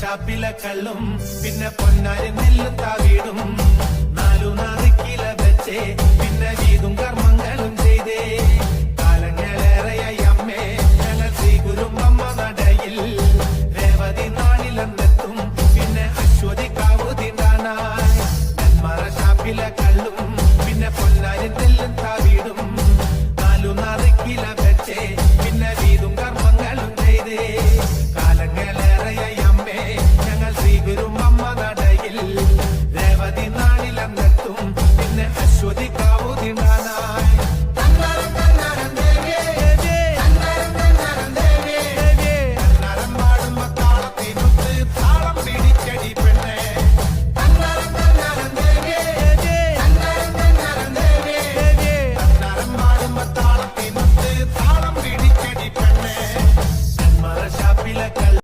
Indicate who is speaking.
Speaker 1: ഷാപ്പിലെ കള്ളും പിന്നെ പൊന്നാരി നെല്ലും താവീടും 4 കിലോ വെച്ചേ പിന്നെ വീതും കർമ്മങ്ങളും ചെയ്തേ